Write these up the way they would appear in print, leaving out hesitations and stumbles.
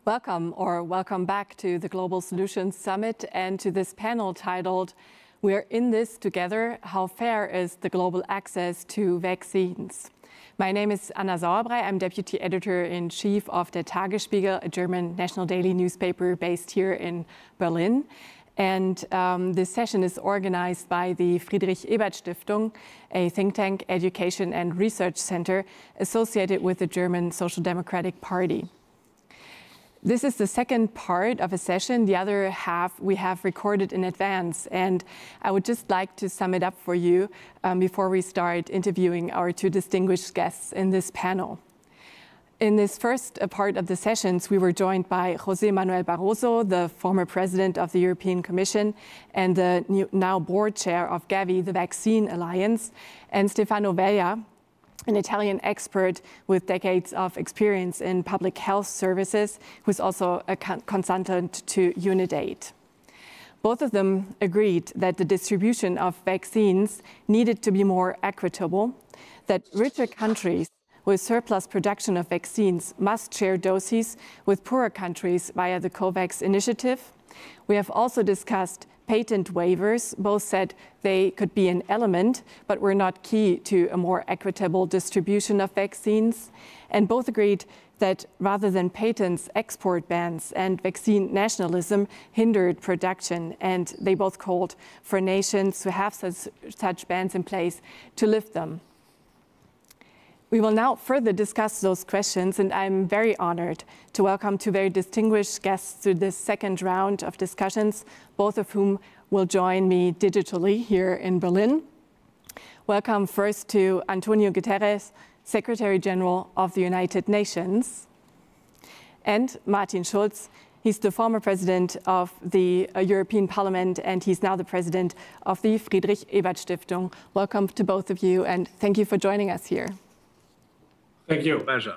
Welcome back to the Global Solutions Summit and to this panel titled, "We're in this together, how fair is the global access to vaccines?" My name is Anna Sauerbrei. I'm Deputy Editor-in-Chief of der Tagesspiegel, a German national daily newspaper based here in Berlin. And this session is organized by the Friedrich Ebert Stiftung, a think tank, education and research center associated with the German Social Democratic Party. This is the second part of a session. The other half we have recorded in advance. And I would just like to sum it up for you before we start interviewing our two distinguished guests in this panel. In this first part of the sessions, we were joined by José Manuel Barroso, the former president of the European Commission and the now board chair of Gavi, the Vaccine Alliance, and Stefano Vella, an Italian expert with decades of experience in public health services, who's also a consultant to UNIDAID. Both of them agreed that the distribution of vaccines needed to be more equitable, that richer countries with surplus production of vaccines must share doses with poorer countries via the COVAX initiative. We have also discussed patent waivers. Both said they could be an element, but were not key to a more equitable distribution of vaccines. And both agreed that rather than patents, export bans and vaccine nationalism hindered production. And they both called for nations who have such bans in place to lift them. We will now further discuss those questions, and I'm very honored to welcome two very distinguished guests to this second round of discussions, both of whom will join me digitally here in Berlin. Welcome first to Antonio Guterres, Secretary General of the United Nations, and Martin Schulz. He's the former president of the European Parliament, and he's now the president of the Friedrich Ebert Stiftung. Welcome to both of you, and thank you for joining us here. Thank you. Pleasure.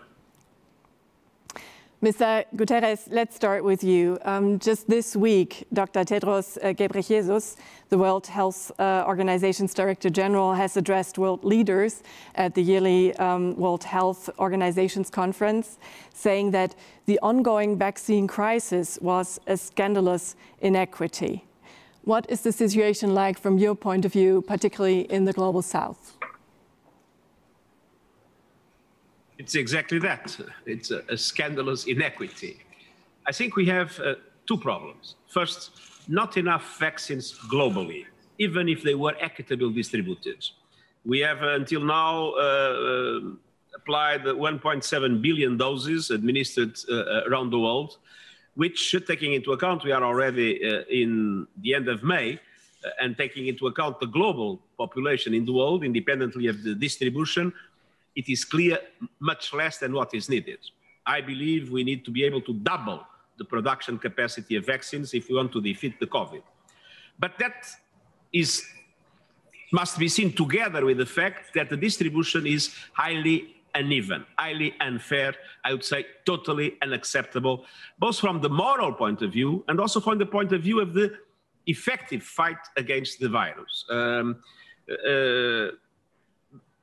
Mr. Guterres, let's start with you. Just this week, Dr. Tedros Ghebreyesus, the World Health Organization's Director General, has addressed world leaders at the yearly World Health Organization's conference, saying that the ongoing vaccine crisis was a scandalous inequity. What is the situation like from your point of view, particularly in the Global South? It's exactly that. It's a scandalous inequity. I think we have two problems. First, not enough vaccines globally, even if they were equitably distributed. We have until now applied 1.7 billion doses administered around the world, which, taking into account we are already in the end of May, and taking into account the global population in the world, independently of the distribution, it is clear much less than what is needed. I believe we need to be able to double the production capacity of vaccines if we want to defeat the COVID. But that must be seen together with the fact that the distribution is highly uneven, highly unfair, I would say totally unacceptable, both from the moral point of view and also from the point of view of the effective fight against the virus.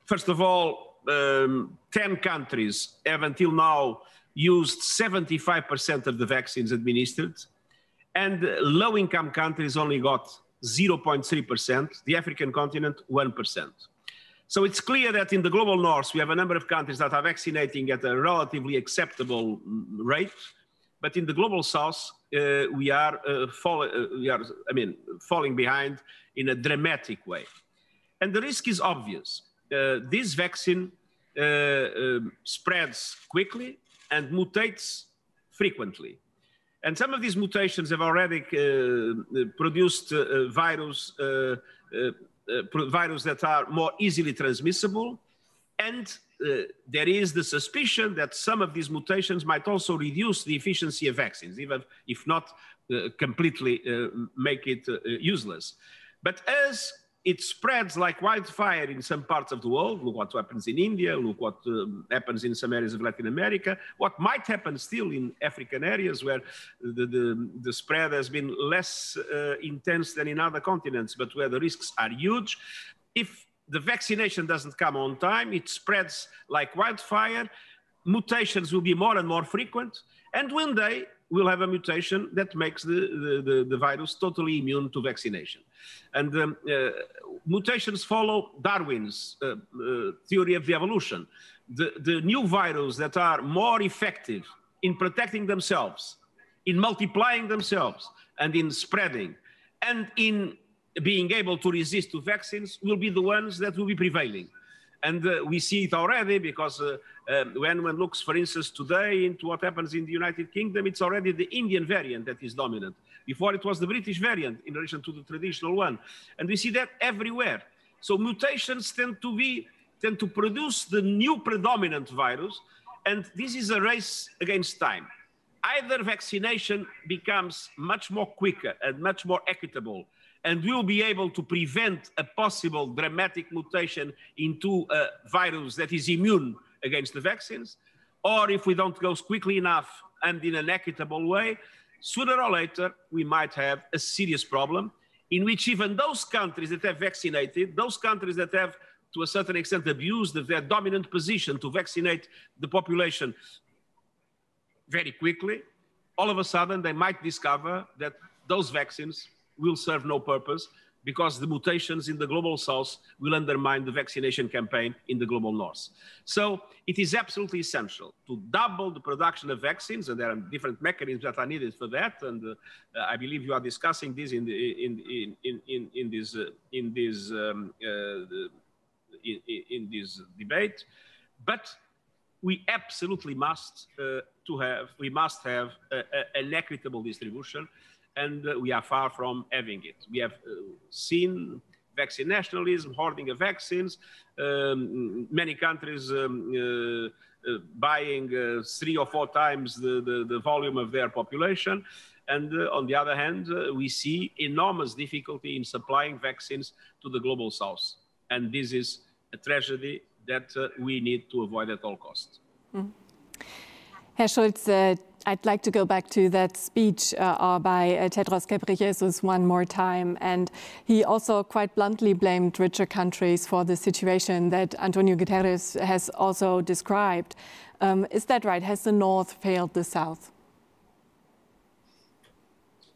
First of all, 10 countries have until now used 75% of the vaccines administered, and low-income countries only got 0.3%, the African continent 1%. So it's clear that in the global north, we have a number of countries that are vaccinating at a relatively acceptable rate, but in the global south, we are falling behind in a dramatic way. And the risk is obvious. This vaccine spreads quickly and mutates frequently. And some of these mutations have already produced virus that are more easily transmissible. And there is the suspicion that some of these mutations might also reduce the efficiency of vaccines, even if not completely make it useless. But as it spreads like wildfire in some parts of the world. Look what happens in India, look what happens in some areas of Latin America, what might happen still in African areas where the spread has been less intense than in other continents, but where the risks are huge. If the vaccination doesn't come on time, it spreads like wildfire, mutations will be more and more frequent, and one day we'll have a mutation that makes the virus totally immune to vaccination. And mutations follow Darwin's theory of the evolution. The new viruses that are more effective in protecting themselves, in multiplying themselves, and in spreading, and in being able to resist to vaccines will be the ones that will be prevailing. And we see it already because when one looks, for instance, today into what happens in the United Kingdom, it's already the Indian variant that is dominant. Before it was the British variant in relation to the traditional one. And we see that everywhere. So mutations tend to produce the new predominant virus. And this is a race against time. Either vaccination becomes much more quicker and much more equitable, and we'll be able to prevent a possible dramatic mutation into a virus that is immune against the vaccines, or if we don't go quickly enough and in an equitable way, sooner or later, we might have a serious problem in which even those countries that have vaccinated, those countries that have, to a certain extent, abused their dominant position to vaccinate the population very quickly, all of a sudden they might discover that those vaccines will serve no purpose because the mutations in the global south will undermine the vaccination campaign in the global north. So it is absolutely essential to double the production of vaccines, and there are different mechanisms that are needed for that. And I believe you are discussing this in this debate. But we absolutely must have an equitable distribution, and we are far from having it. We have seen vaccine nationalism, hoarding of vaccines, many countries buying 3 or 4 times the volume of their population. And on the other hand, we see enormous difficulty in supplying vaccines to the global south. And this is a tragedy that we need to avoid at all costs. Mm. Herr Schulz, I'd like to go back to that speech by Tedros Ghebreyesus one more time. And he also quite bluntly blamed richer countries for the situation that Antonio Guterres has also described. Is that right? Has the North failed the South?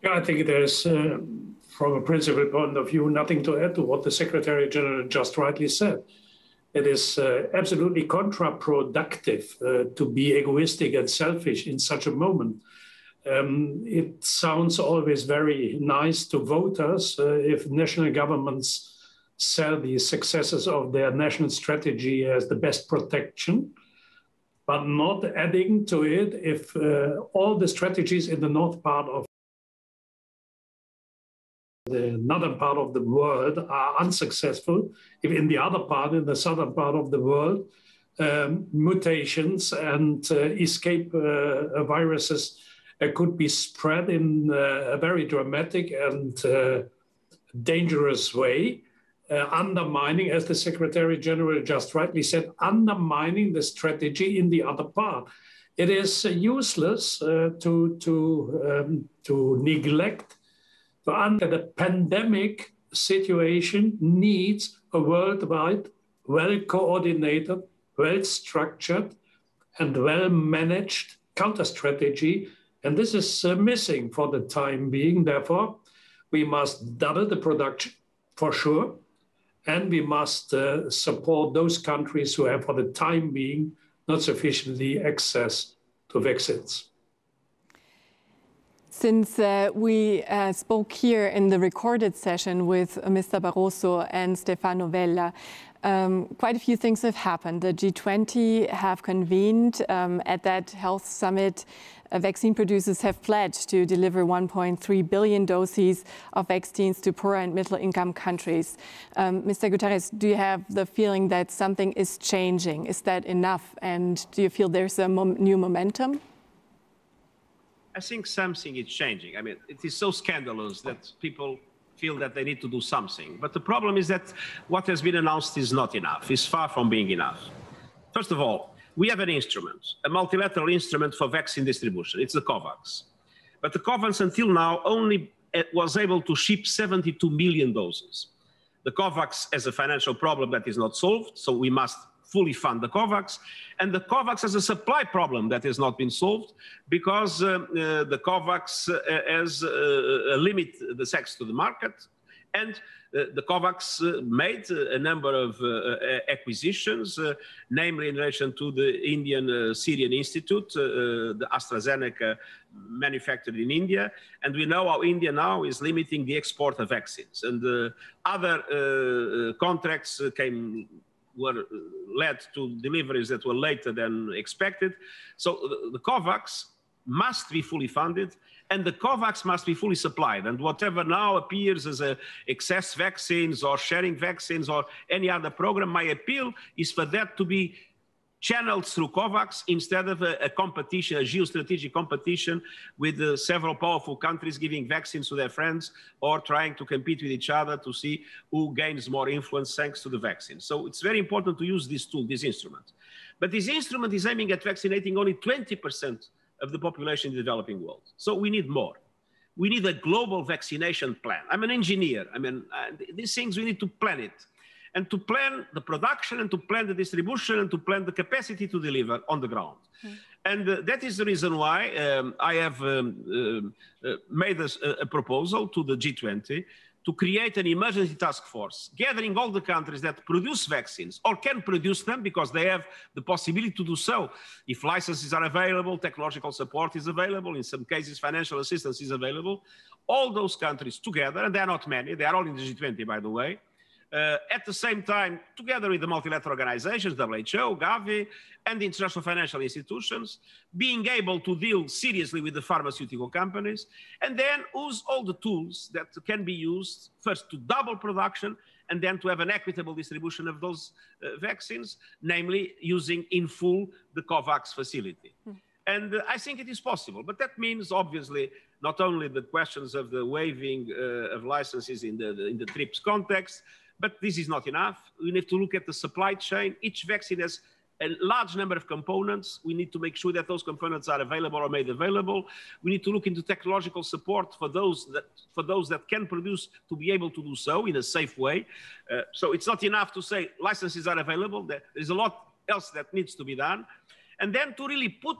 Yeah, I think there's, from a principal point of view, nothing to add to what the Secretary General just rightly said. It is absolutely counterproductive to be egoistic and selfish in such a moment. It sounds always very nice to voters if national governments sell the successes of their national strategy as the best protection, but not adding to it if all the strategies in the north part of the northern part of the world are unsuccessful, if in the other part, in the southern part of the world, mutations and escape viruses could be spread in a very dramatic and dangerous way, undermining, as the Secretary General just rightly said, undermining the strategy in the other part. It is useless to neglect. Under the pandemic situation needs a worldwide, well-coordinated, well-structured, and well-managed counter-strategy. And this is missing for the time being. Therefore, we must double the production for sure. And we must support those countries who have, for the time being, not sufficiently access to vaccines. Since we spoke here in the recorded session with Mr. Barroso and Stefano Vella, quite a few things have happened. The G20 have convened at that health summit. Vaccine producers have pledged to deliver 1.3 billion doses of vaccines to poor and middle-income countries. Mr. Guterres, do you have the feeling that something is changing? Is that enough? And do you feel there's a new momentum? I think something is changing. I mean, it is so scandalous that people feel that they need to do something. But the problem is that what has been announced is not enough. It's far from being enough. First of all, we have an instrument, a multilateral instrument for vaccine distribution. It's the COVAX. But the COVAX until now only was able to ship 72 million doses. The COVAX has a financial problem that is not solved, so we must fully fund the COVAX. And the COVAX has a supply problem that has not been solved because the COVAX has a limit the access to the market. And the COVAX made a number of acquisitions, namely in relation to the Indian Syrian Institute, the AstraZeneca manufactured in India. And we know how India now is limiting the export of vaccines. And other contracts were led to deliveries that were later than expected. So the COVAX must be fully funded, and the COVAX must be fully supplied. And whatever now appears as excess vaccines or sharing vaccines or any other program, my appeal is for that to be channeled through COVAX instead of a competition, a geostrategic competition with several powerful countries giving vaccines to their friends or trying to compete with each other to see who gains more influence thanks to the vaccine. So it's very important to use this tool, this instrument. But this instrument is aiming at vaccinating only 20% of the population in the developing world. So we need more. We need a global vaccination plan. I'm an engineer. I mean, these things, we need to plan it. And to plan the production and to plan the distribution and to plan the capacity to deliver on the ground. And that is the reason why I have made a proposal to the G20 to create an emergency task force, gathering all the countries that produce vaccines or can produce them because they have the possibility to do so. If licenses are available, technological support is available, in some cases financial assistance is available, all those countries together, and they are not many, they are all in the G20 by the way, at the same time, together with the multilateral organizations, WHO, Gavi, and the international financial institutions, being able to deal seriously with the pharmaceutical companies, and then use all the tools that can be used, first to double production, and then to have an equitable distribution of those vaccines, namely using in full the COVAX facility. And I think it is possible, but that means obviously not only the questions of the waiving of licenses in the TRIPS context, but this is not enough. We need to look at the supply chain. Each vaccine has a large number of components. We need to make sure that those components are available or made available. We need to look into technological support for those that can produce to be able to do so in a safe way. So it's not enough to say licenses are available. There's a lot else that needs to be done. And then to really put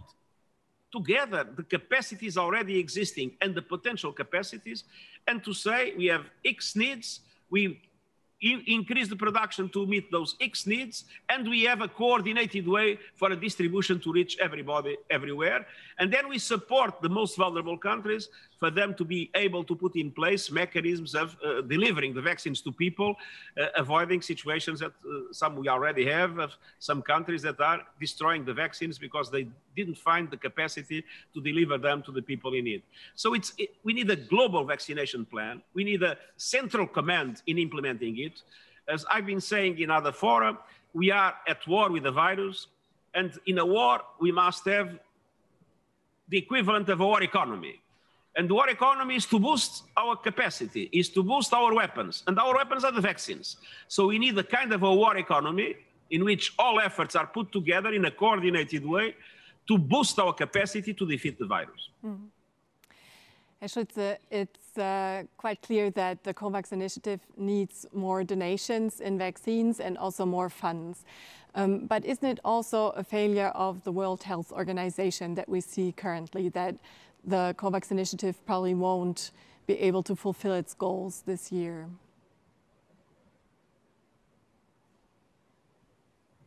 together the capacities already existing and the potential capacities, and to say we have X needs, we increase the production to meet those X needs, and we have a coordinated way for a distribution to reach everybody everywhere. And then we support the most vulnerable countries for them to be able to put in place mechanisms of delivering the vaccines to people, avoiding situations that some we already have of some countries that are destroying the vaccines because they didn't find the capacity to deliver them to the people in need. So we need a global vaccination plan. We need a central command in implementing it. As I've been saying in other fora, we are at war with the virus, and in a war, we must have the equivalent of a war economy. And the war economy is to boost our capacity, is to boost our weapons, and our weapons are the vaccines. So we need a kind of a war economy in which all efforts are put together in a coordinated way to boost our capacity to defeat the virus. Mm-hmm. Herr Schütze, it's quite clear that the COVAX initiative needs more donations in vaccines and also more funds. But isn't it also a failure of the World Health Organization that we see currently, that the COVAX initiative probably won't be able to fulfill its goals this year?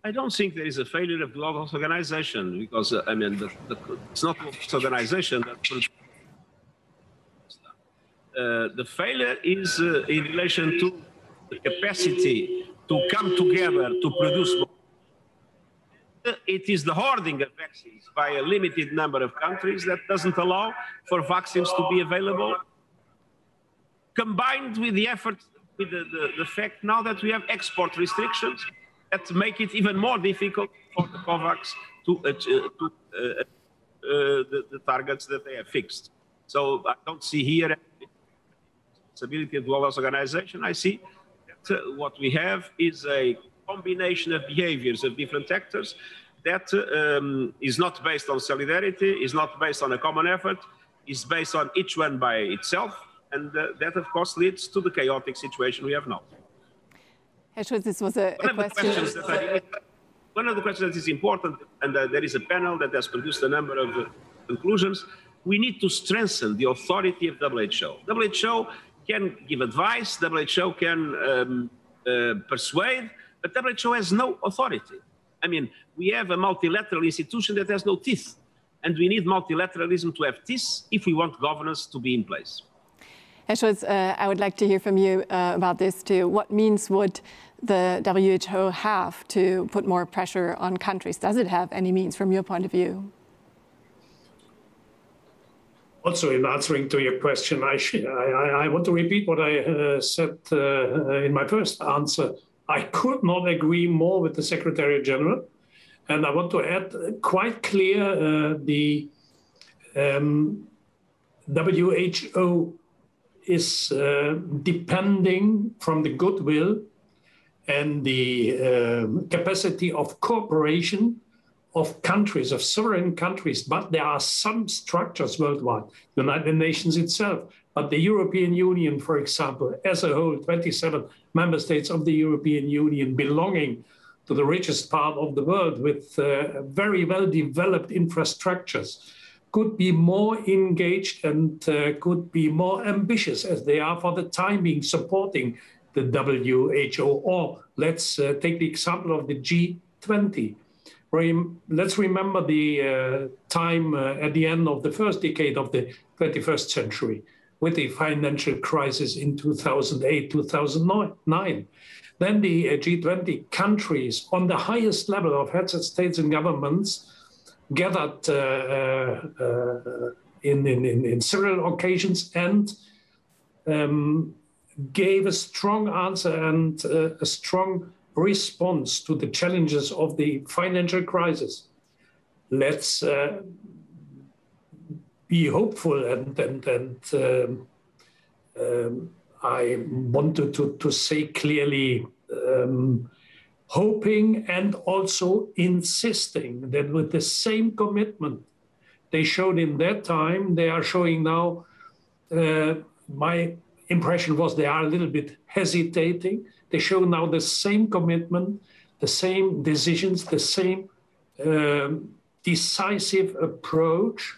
I don't think there is a failure of the World Health Organization because, I mean, it's not the World Health Organization that the failure is in relation to the capacity to come together to produce more. It is the hoarding of vaccines by a limited number of countries that doesn't allow for vaccines to be available, combined with the effort, with the fact now that we have export restrictions that make it even more difficult for the COVAX to the targets that they have fixed. So I don't see here responsibility of the World Health Organization. I see that what we have is a combination of behaviors of different actors that is not based on solidarity, is not based on a common effort, is based on each one by itself, and that of course leads to the chaotic situation we have now. Herr Schulz, this was a question. one of the questions that is important, and there is a panel that has produced a number of conclusions, we need to strengthen the authority of WHO. WHO can give advice, WHO can persuade, but WHO has no authority. I mean, we have a multilateral institution that has no teeth, and we need multilateralism to have teeth if we want governance to be in place. Herr Schulz, I would like to hear from you about this too. What means would the WHO have to put more pressure on countries? Does it have any means from your point of view? Also, in answering to your question, I want to repeat what I said in my first answer. I could not agree more with the Secretary General. And I want to add quite clear the WHO is depending from the goodwill and the capacity of cooperation of countries, of sovereign countries, but there are some structures worldwide, the United Nations itself, but the European Union, for example, as a whole, 27 member states of the European Union belonging to the richest part of the world with very well-developed infrastructures, could be more engaged and could be more ambitious as they are for the time being supporting the WHO. Or let's take the example of the G20. Let's remember the time at the end of the first decade of the 21st century with the financial crisis in 2008, 2009. Then the G20 countries on the highest level of heads of states and governments gathered in several occasions and gave a strong answer and a strong response to the challenges of the financial crisis. Let's be hopeful and I wanted to say clearly, hoping and also insisting that with the same commitment they showed in that time, they are showing now. My impression was they are a little bit hesitating. They show now the same commitment, the same decisions, the same decisive approach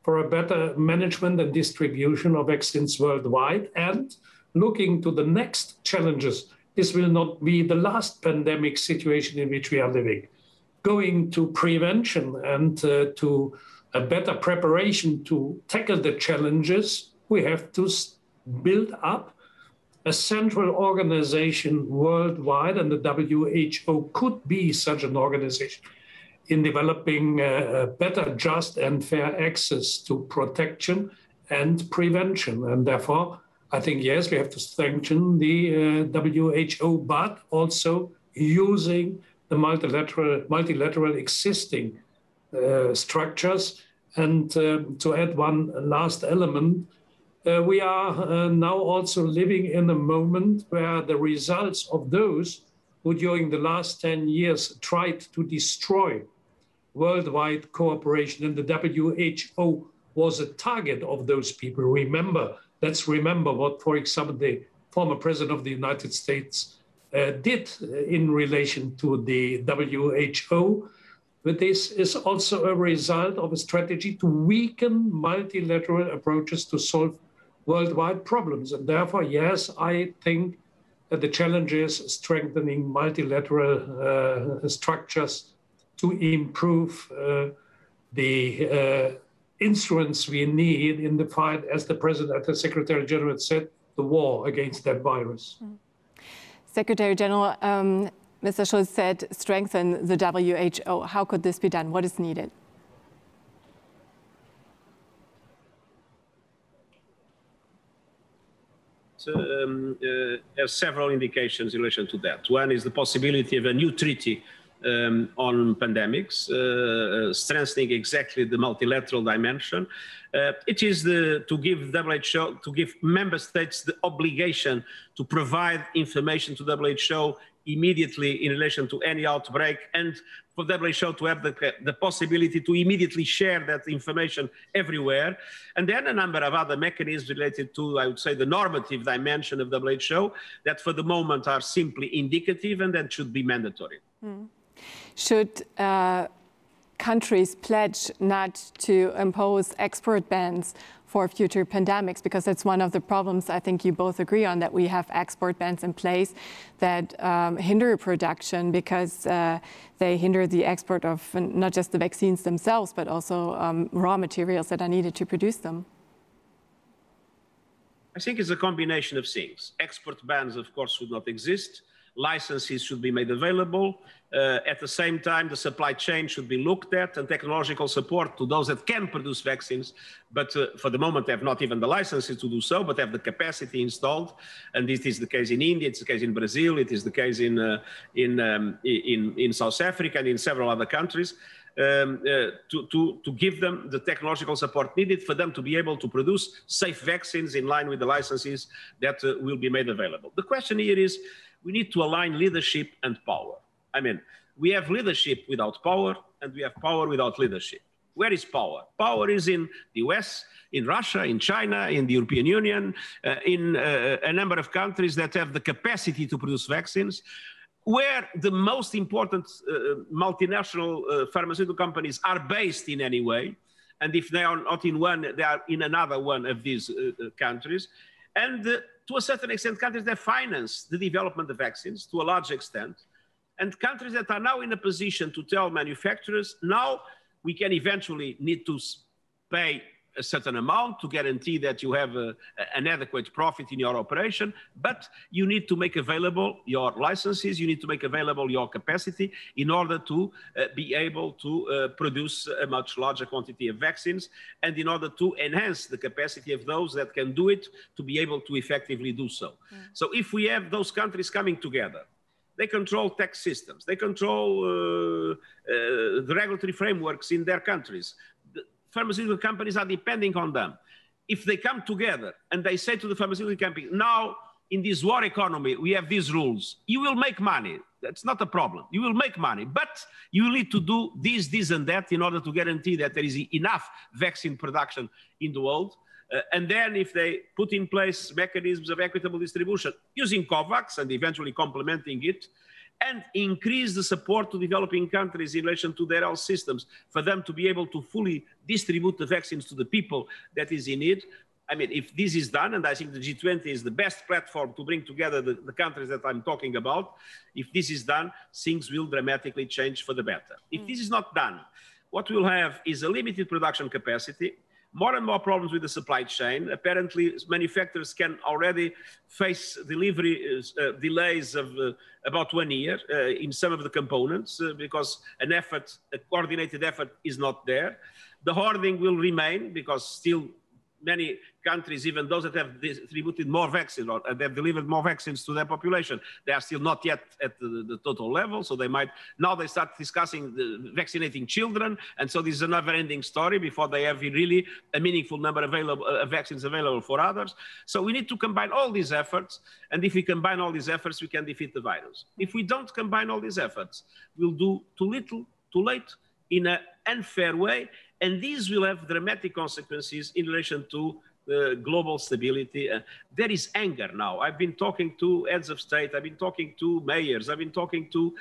for a better management and distribution of vaccines worldwide. And looking to the next challenges, this will not be the last pandemic situation in which we are living. Going to prevention and to a better preparation to tackle the challenges, we have to build up a central organization worldwide, and the WHO could be such an organization in developing better, just and fair access to protection and prevention. And therefore, I think, yes, we have to strengthen the WHO, but also using the multilateral existing structures. And to add one last element, we are now also living in a moment where the results of those who during the last 10 years tried to destroy worldwide cooperation, and the WHO was a target of those people. Let's remember what, for example, the former president of the United States did in relation to the WHO. But this is also a result of a strategy to weaken multilateral approaches to solve worldwide problems. And therefore, yes, I think that the challenge is strengthening multilateral structures to improve the instruments we need in the fight, as the President, the Secretary General said, the war against that virus. Secretary General, Mr. Schulz said strengthen the WHO. How could this be done? What is needed? There are several indications in relation to that. One is the possibility of a new treaty on pandemics, strengthening exactly the multilateral dimension. It is to give WHO, to give member states the obligation to provide information to WHO immediately in relation to any outbreak, and for WHO to have the possibility to immediately share that information everywhere. And then a number of other mechanisms related to, I would say, the normative dimension of WHO that for the moment are simply indicative and that should be mandatory. should countries pledge not to impose export bans for future pandemics? Because that's one of the problems I think you both agree on, that we have export bans in place that hinder production because they hinder the export of not just the vaccines themselves, but also raw materials that are needed to produce them. I think it's a combination of things. Export bans, of course, should not exist. Licenses should be made available. At the same time, the supply chain should be looked at, and technological support to those that can produce vaccines, but for the moment they have not even the licenses to do so, but have the capacity installed. And this is the case in India, it's the case in Brazil, it is the case in South Africa and in several other countries. To give them the technological support needed for them to be able to produce safe vaccines in line with the licenses that will be made available. The question here is, we need to align leadership and power. I mean, we have leadership without power, and we have power without leadership. Where is power? Power is in the US, in Russia, in China, in the European Union, in a number of countries that have the capacity to produce vaccines. Where the most important multinational pharmaceutical companies are based in any way, and if they are not in one, they are in another one of these countries. And to a certain extent, countries that finance the development of vaccines to a large extent, and countries that are now in a position to tell manufacturers, now we can eventually need to pay a certain amount to guarantee that you have an adequate profit in your operation, but you need to make available your licenses, you need to make available your capacity in order to be able to produce a much larger quantity of vaccines, and in order to enhance the capacity of those that can do it to be able to effectively do so. So if we have those countries coming together, they control tax systems, they control the regulatory frameworks in their countries. Pharmaceutical companies are depending on them. If they come together and they say to the pharmaceutical company, now in this war economy, we have these rules, you will make money. That's not a problem. You will make money, but you will need to do this, and that in order to guarantee that there is enough vaccine production in the world. And then if they put in place mechanisms of equitable distribution using COVAX and eventually complementing it, and increase the support to developing countries in relation to their health systems for them to be able to fully distribute the vaccines to the people that is in need. I mean, if this is done, and I think the G20 is the best platform to bring together the countries that I'm talking about, if this is done, things will dramatically change for the better. If this is not done, what we'll have is a limited production capacity, more and more problems with the supply chain. Apparently, manufacturers can already face delivery delays of about 1 year in some of the components because a coordinated effort is not there. The hoarding will remain because still many countries, even those that have distributed more vaccines or they've delivered more vaccines to their population, they are still not yet at the total level. So now they start discussing vaccinating children. And so this is a never-ending story before they have really a meaningful number of vaccines available for others. So we need to combine all these efforts. And if we combine all these efforts, we can defeat the virus. If we don't combine all these efforts, we'll do too little, too late, in an unfair way. And these will have dramatic consequences in relation to global stability. There is anger now. I've been talking to heads of state, I've been talking to mayors, I've been talking to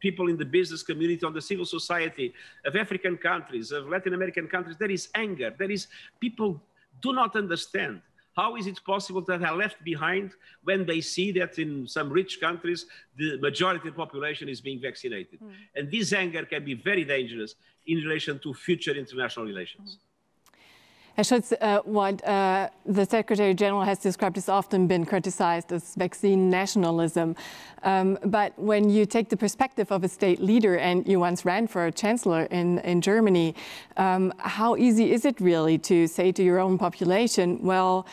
people in the business community, on the civil society of African countries, of Latin American countries. There is anger. People do not understand. How is it possible that they are left behind when they see that in some rich countries, the majority of the population is being vaccinated? And this anger can be very dangerous in relation to future international relations. Herr Schulz, what the Secretary General has described has often been criticized as vaccine nationalism. But when you take the perspective of a state leader, and you once ran for a chancellor in Germany, how easy is it really to say to your own population, well,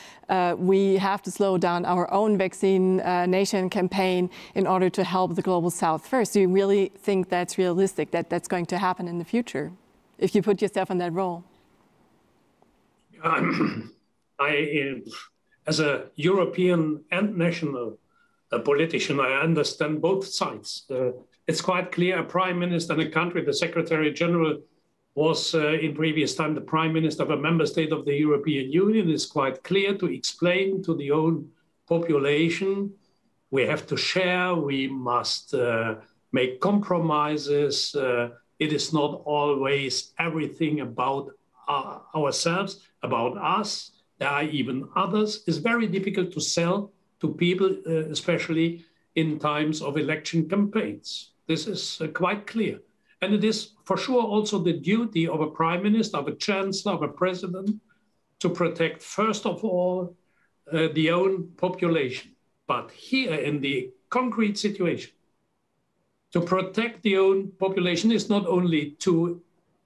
we have to slow down our own vaccine nation campaign in order to help the global south first? Do you really think that's realistic, that that's going to happen in the future, if you put yourself in that role? As a European and national politician, I understand both sides. It's quite clear a prime minister in a country, the Secretary General was in previous time the prime minister of a member state of the European Union. It's quite clear to explain to the own population, we have to share, we must make compromises. It is not always everything about ourselves, about us. There are even others. It's very difficult to sell to people, especially in times of election campaigns. This is quite clear. And it is for sure also the duty of a prime minister, of a chancellor, of a president to protect, first of all, the own population. But here in the concrete situation, to protect the own population is not only to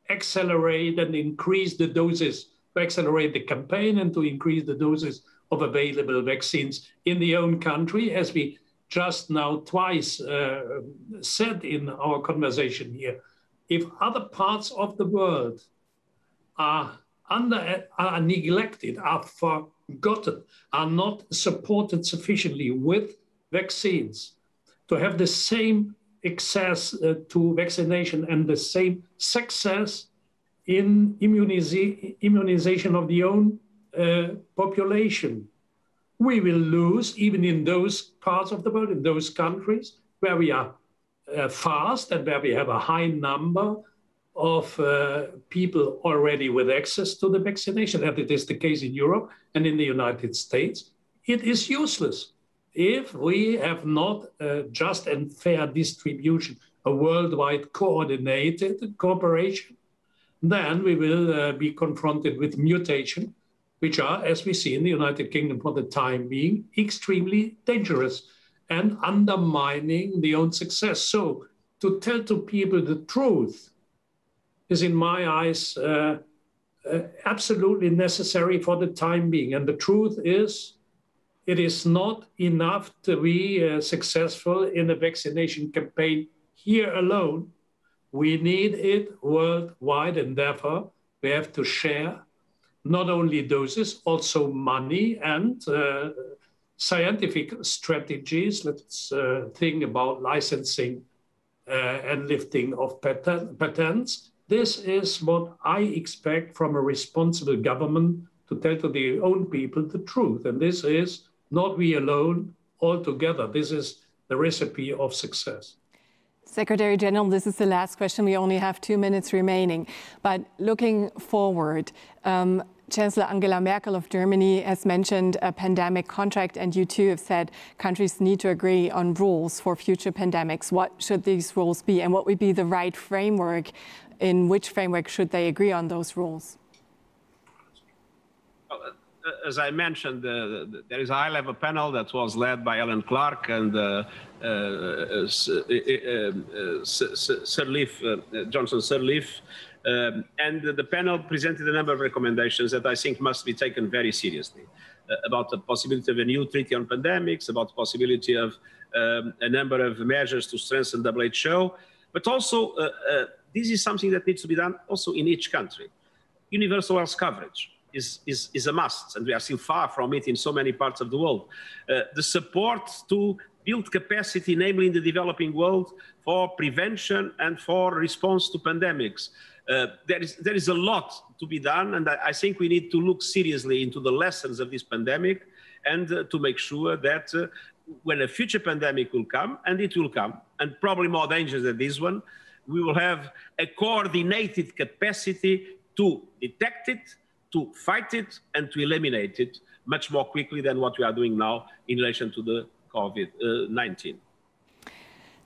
accelerate and increase the doses, to accelerate the campaign and to increase the doses of available vaccines in the own country, as we just now twice said in our conversation here. If other parts of the world are neglected, are forgotten, are not supported sufficiently with vaccines to have the same access to vaccination and the same success in immunization of the own population, we will lose even in those parts of the world, in those countries where we are fast and where we have a high number of people already with access to the vaccination, and it is the case in Europe and in the United States. It is useless if we have not a just and fair distribution, a worldwide coordinated cooperation. Then we will be confronted with mutation, which are, as we see in the United Kingdom for the time being, extremely dangerous and undermining the own success. So to tell to people the truth is, in my eyes, absolutely necessary for the time being. And the truth is, it is not enough to be successful in a vaccination campaign here alone. We need it worldwide, and therefore we have to share not only doses, also money and scientific strategies. Let's think about licensing and lifting of patents. This is what I expect from a responsible government, to tell to their own people the truth. And this is not we alone, all together. This is the recipe of success. Secretary General, this is the last question. We only have 2 minutes remaining. But looking forward, Chancellor Angela Merkel of Germany has mentioned a pandemic contract, and you too have said countries need to agree on rules for future pandemics. What should these rules be, and what would be the right framework? In which framework should they agree on those rules? As I mentioned, there is a high-level panel that was led by Alan Clark and Johnson Sirleaf. And the panel presented a number of recommendations that I think must be taken very seriously, about the possibility of a new treaty on pandemics, about the possibility of a number of measures to strengthen WHO, but also this is something that needs to be done also in each country. Universal health coverage is a must, and we are still far from it in so many parts of the world. The support to build capacity, namely in the developing world, for prevention and for response to pandemics. There is a lot to be done, and I think we need to look seriously into the lessons of this pandemic and to make sure that when a future pandemic will come, and it will come, and probably more dangerous than this one, we will have a coordinated capacity to detect it, to fight it, and to eliminate it much more quickly than what we are doing now in relation to the COVID-19.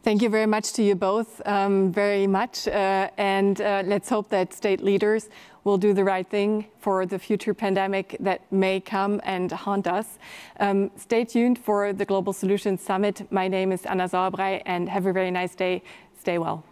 Thank you very much to you both, very much. And let's hope that state leaders will do the right thing for the future pandemic that may come and haunt us. Stay tuned for the Global Solutions Summit. My name is Anna Sauerbrei, and have a very nice day. Stay well.